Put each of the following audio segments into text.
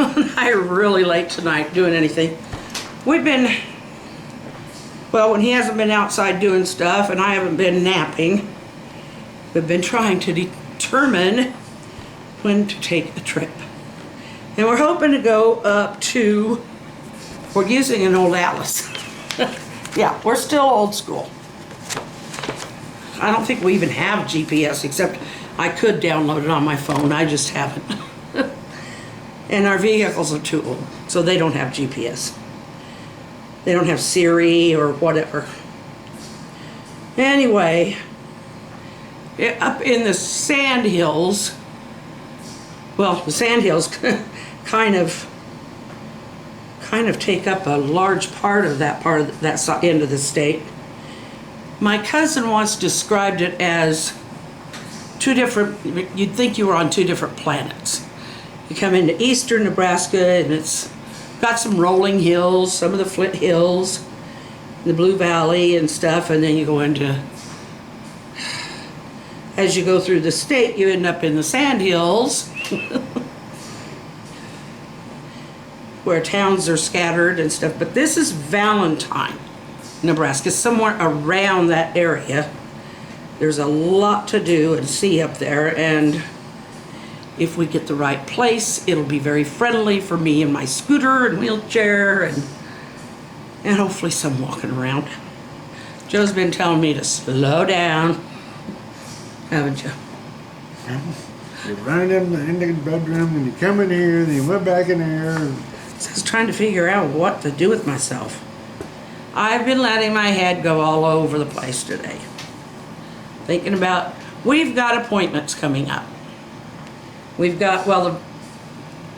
Joe and I are really late tonight doing anything. We've been, well, when he hasn't been outside doing stuff and I haven't been napping, we've been trying to determine when to take a trip. And we're hoping to go up to, we're using an old atlas. Yeah, we're still old school. I don't think we even have GPS, except I could download it on my phone. I just haven't. And our vehicles are too old, so they don't have GPS. They don't have Siri or whatever. Anyway, up in the sand hills, well, the sand hills kind of take up a large part of that end of the state. My cousin once described it as two different, you'd think you were on two different planets. You come into eastern Nebraska and it's got some rolling hills, some of the Flint Hills, the Blue Valley and stuff, and then you go into, as you go through the state, you end up in the sand hills, where towns are scattered and stuff. But this is Valentine, Nebraska, somewhere around that area. There's a lot to do and see up there, and if we get the right place, it'll be very friendly for me and my scooter and wheelchair and hopefully some walking around. Joe's been telling me to slow down, haven't you? You run in the bedroom and you come in here and you went back in there. So I was trying to figure out what to do with myself. I've been letting my head go all over the place today. Thinking about, we've got appointments coming up. We've got, well,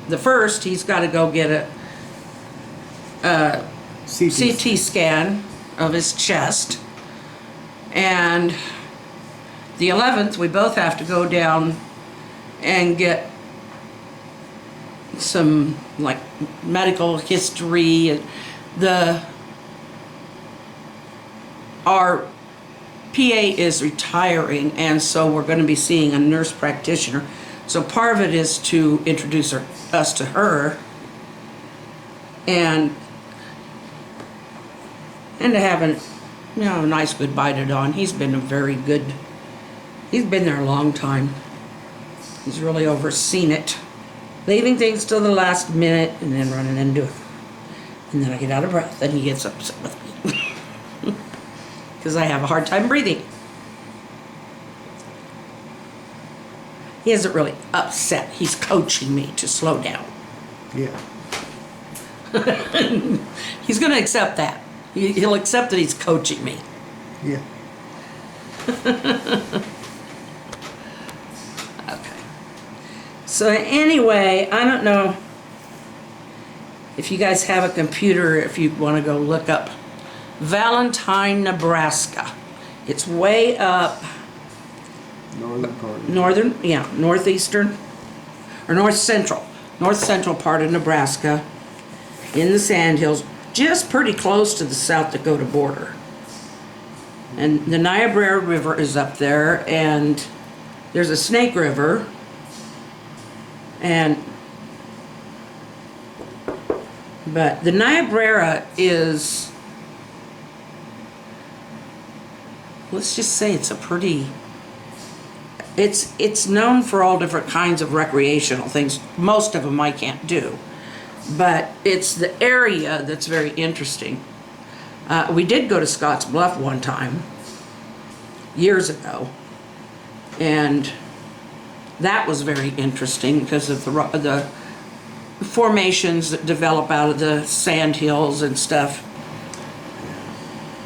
the first, he's got to go get a CT scan of his chest. And the 11th, we both have to go down and get some, like, medical history. Our PA is retiring, and so we're going to be seeing a nurse practitioner. So part of it is to introduce us to her, and to have a nice goodbye to Don. He's been he's been there a long time. He's really overseen it. Leaving things till the last minute and then running into it. And then I get out of breath and he gets upset with me. Because I have a hard time breathing. He isn't really upset. He's coaching me to slow down. Yeah. He's going to accept that. He'll accept that he's coaching me. Yeah. Okay. So anyway, I don't know if you guys have a computer, if you want to go look up Valentine, Nebraska. It's way up northeastern or north central part of Nebraska, in the Sandhills, just pretty close to the South Dakota border. And the Niobrara River is up there, and there's a Snake River, but the Niobrara is, let's just say it's known for all different kinds of recreational things. Most of them I can't do, but it's the area that's very interesting. We did go to Scotts Bluff one time, years ago, and that was very interesting because of the formations that develop out of the sand hills and stuff.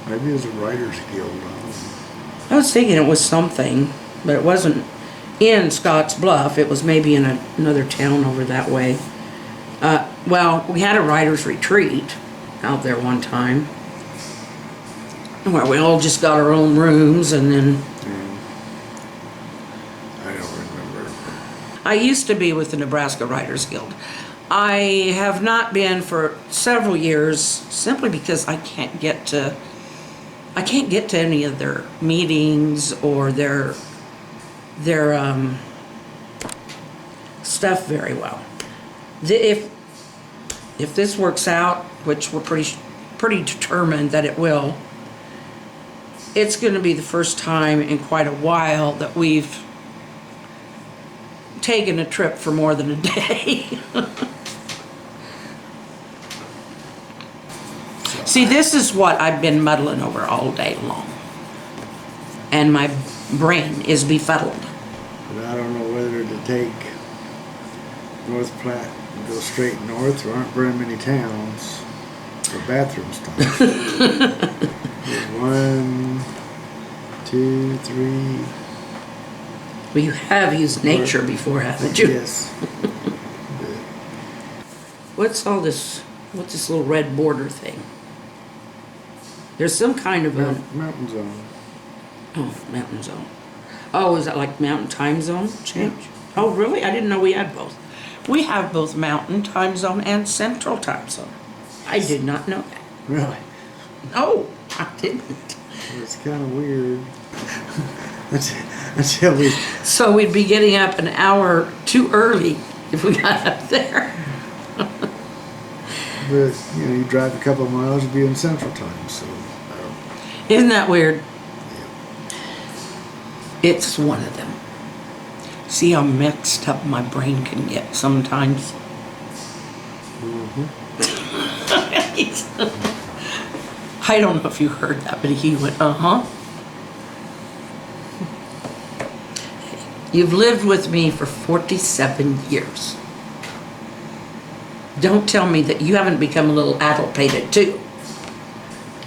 Maybe it's a writer's guild. I was thinking it was something, but it wasn't in Scotts Bluff. It was maybe in another town over that way. Well, we had a writer's retreat out there one time, where we all just got our own rooms, and then I don't remember. I used to be with the Nebraska Writers Guild. I have not been for several years, simply because I can't get to any of their meetings or their stuff very well. If if this works out, which we're pretty determined that it will, it's going to be the first time in quite a while that we've taken a trip for more than a day. See, this is what I've been muddling over all day long. And my brain is befuddled. But I don't know whether to take North Platte and go straight north. There aren't very many towns for bathroom stops. There's 1, 2, 3. Well, you have used nature before, haven't you? Yes. What's all this, what's this little red border thing? There's some kind of a... Mountain zone. Oh, mountain zone. Oh, is that like mountain time zone change? Yeah. Oh, really? I didn't know we had both. We have both mountain time zone and central time zone. I did not know that. Really? No, I didn't. It's kind of weird. Until we... So we'd be getting up an hour too early if we got up there. But, you know, you drive a couple of miles, you'd be in central time, so... Isn't that weird? Yeah. It's one of them. See how mixed up my brain can get sometimes? Mm-hmm. I don't know if you heard that, but he went, uh-huh. You've lived with me for 47 years. Don't tell me that you haven't become a little addlepated too.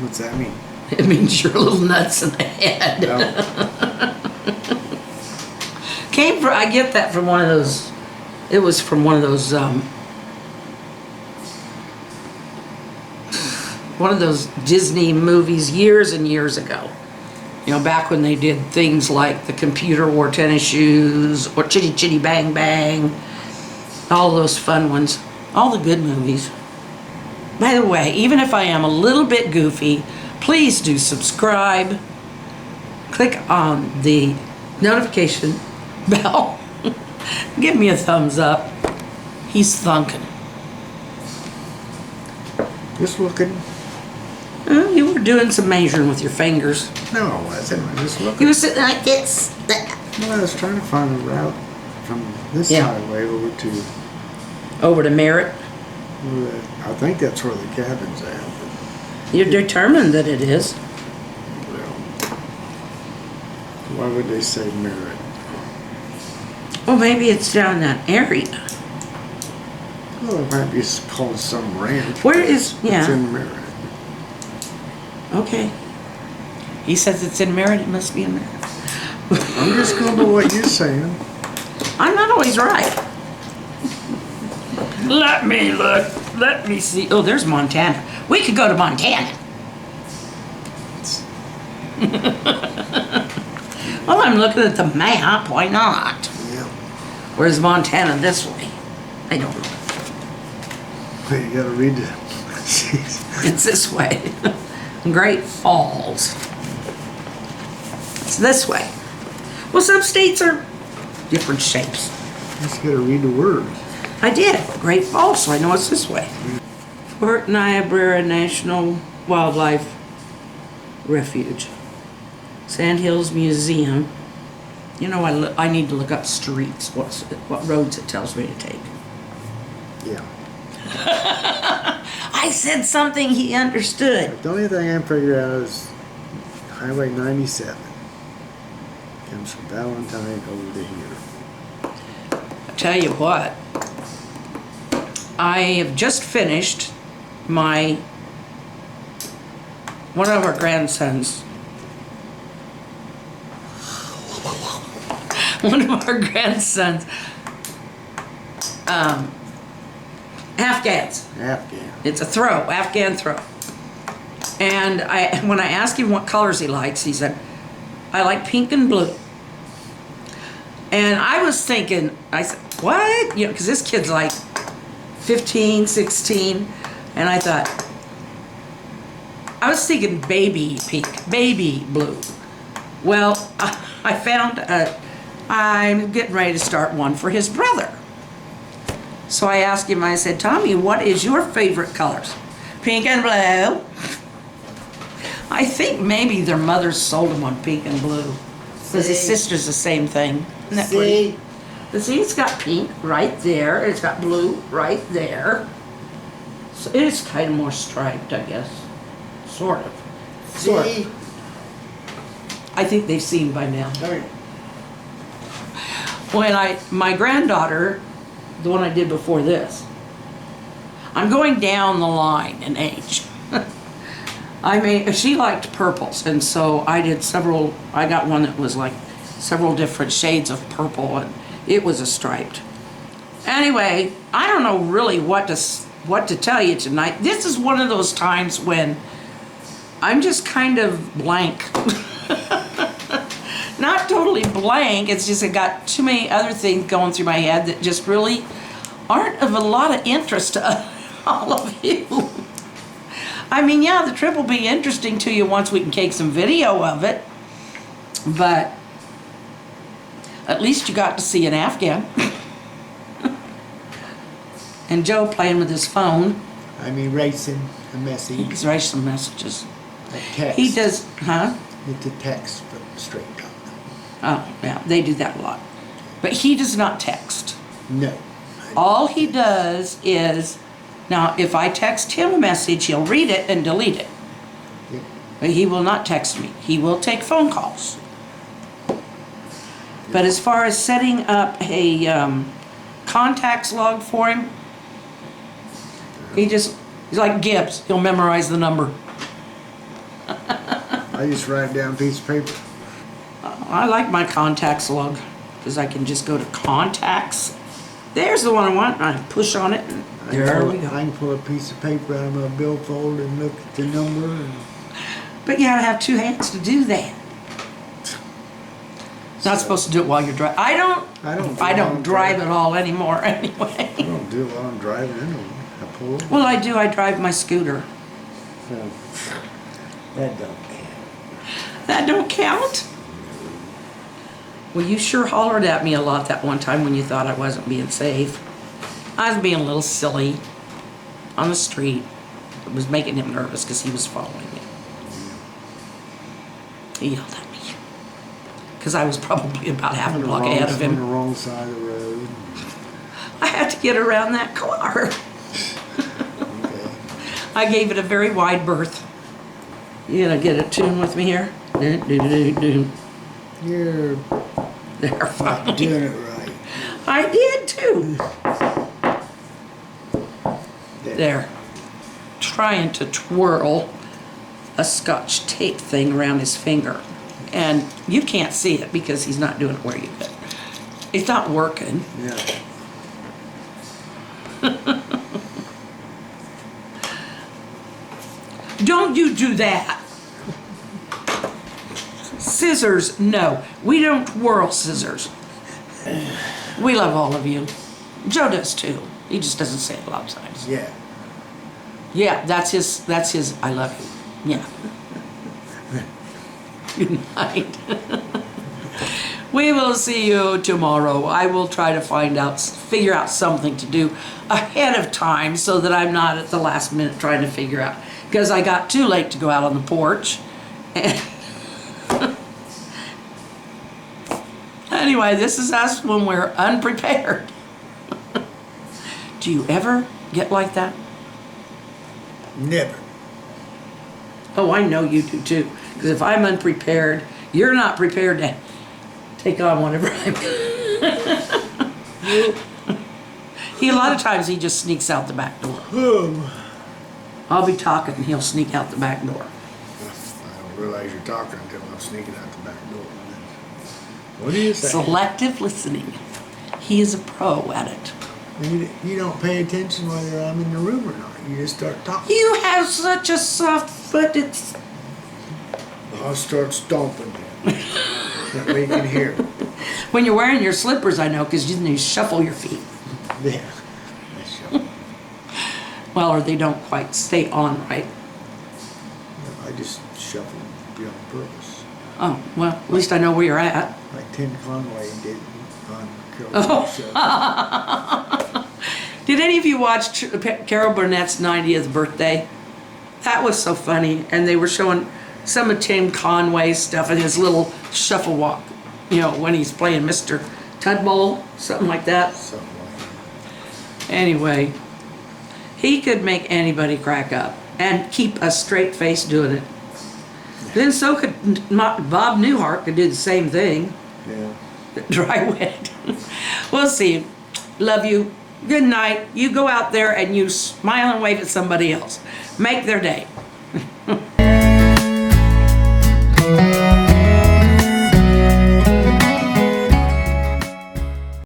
What's that mean? It means you're a little nuts in the head. No. I get that from one of those, it was from one of those Disney movies years and years ago. You know, back when they did things like the computer wore tennis shoes or Chitty Chitty Bang Bang, all those fun ones, all the good movies. By the way, even if I am a little bit goofy, please do subscribe. Click on the notification bell. Give me a thumbs up. He's thunking. Just looking. Oh, you were doing some measuring with your fingers. No, I wasn't. I was just looking. You were sitting like this. Well, I was trying to find a route from this highway Over to Merritt. I think that's where the cabin's at. You're determined that it is. Well, why would they say Merritt? Well, maybe it's down that area. Well, it might be called some ranch. Where is, It's in Merritt. Okay. He says it's in Merritt, it must be in Merritt. I'm just going by what you're saying. I'm not always right. Let me look. Let me see. Oh, there's Montana. We could go to Montana. Well, I'm looking at the map. Why not? Yeah. Where's Montana this way? I don't know. Wait, you gotta read it. It's this way. Great Falls. It's this way. Well, some states are different shapes. You just gotta read the words. I did. Great Falls, so I know it's this way. Fort Niobrara National Wildlife Refuge. Sandhills Museum. You know, I need to look up streets, what roads it tells me to take. Yeah. I said something he understood. The only thing I can figure out is Highway 97. Comes from Valentine over to here. I tell you what, I have just finished one of our grandsons. One of our grandsons, Afghans. Afghan. It's a Afghan throw. And when I asked him what colors he likes, he said, I like pink and blue. And I was thinking, I said, what? You know, because this kid's like 15, 16. And I thought, I was thinking baby pink, baby blue. Well, I found I'm getting ready to start one for his brother. So I asked him, I said, Tommy, what is your favorite colors? Pink and blue. I think maybe their mothers sold them on pink and blue. Because his sister's the same thing. Isn't that pretty? But see, it's got pink right there. It's got blue right there. So it is kind of more striped, I guess. Sort of. Sort of. I think they've seen by now. When my granddaughter, the one I did before this, I'm going down the line in age. She liked purples, and so I did several. I got one that was like several different shades of purple, and it was a striped. Anyway, I don't know really what to tell you tonight. This is one of those times when I'm just kind of blank. Not totally blank, it's just I got too many other things going through my head that just really aren't of a lot of interest to all of you. I mean, yeah, the trip will be interesting to you once we can take some video of it, but at least you got to see an Afghan. And Joe playing with his phone. I'm erasing a message. He's writing some messages. A text. He does, huh? It's a text from straight up. Oh, yeah, they do that a lot. But he does not text. No. All he does is, now if I text him a message, he'll read it and delete it. Yep. But he will not text me. He will take phone calls. But as far as setting up a contacts log for him, he's like Gibbs. He'll memorize the number. I just write down a piece of paper. I like my contacts log because I can just go to contacts. There's the one I want. I push on it and there we go. I can pull a piece of paper out of my billfold and look at the number. But you gotta have two hands to do that. Not supposed to do it while you're driving. I don't drive at all anymore anyway. I don't do it while I'm driving anyway. I pull it. Well, I do. I drive my scooter. That don't count. That don't count? Well, you sure hollered at me a lot that one time when you thought I wasn't being safe. I was being a little silly on the street. It was making him nervous because he was following me. He yelled at me because I was probably about half a block ahead of him. On the wrong side of the road. I had to get around that car. Okay. I gave it a very wide berth. You gonna get a tune with me here? You're They're fine. not doing it right. I did too. There. Trying to twirl a scotch tape thing around his finger. And you can't see it because he's not doing it where you could. It's not working. Yeah. Don't you do that. Scissors, no. We don't twirl scissors. We love all of you. Joe does too. He just doesn't say it a lot of times. Yeah. Yeah, that's his, I love you. Yeah. Good night. We will see you tomorrow. I will try to figure out something to do ahead of time so that I'm not at the last minute trying to figure out. Because I got too late to go out on the porch. And anyway, this is us when we're unprepared. Do you ever get like that? Never. Oh, I know you do too. Because if I'm unprepared, you're not prepared to take on whatever I'm. A lot of times he just sneaks out the back door. I'll be talking and he'll sneak out the back door. I don't realize you're talking until I'm sneaking out the back door. What do you say? Selective listening. He is a pro at it. You don't pay attention whether I'm in the room or not. You just start talking. You have such a soft foot. It's. I'll start stomping. That way you can hear. When you're wearing your slippers, I know, because you shuffle your feet. Yeah. I shuffle. Well, or they don't quite stay on right. No, I just shuffle on purpose. Oh, well, at least I know where you're at. Like Tim Conway did on Curly Oh. Show. Did any of you watch Carol Burnett's 90th birthday? That was so funny. And they were showing some of Tim Conway's stuff and his little shuffle walk, you know, when he's playing Mr. Tudball, something like that. Something like that. Anyway, he could make anybody crack up and keep a straight face doing it. Then so could Bob Newhart could do the same thing. Yeah. Dry wet. We'll see. Love you. Good night. You go out there and you smile and wave at somebody else. Make their day.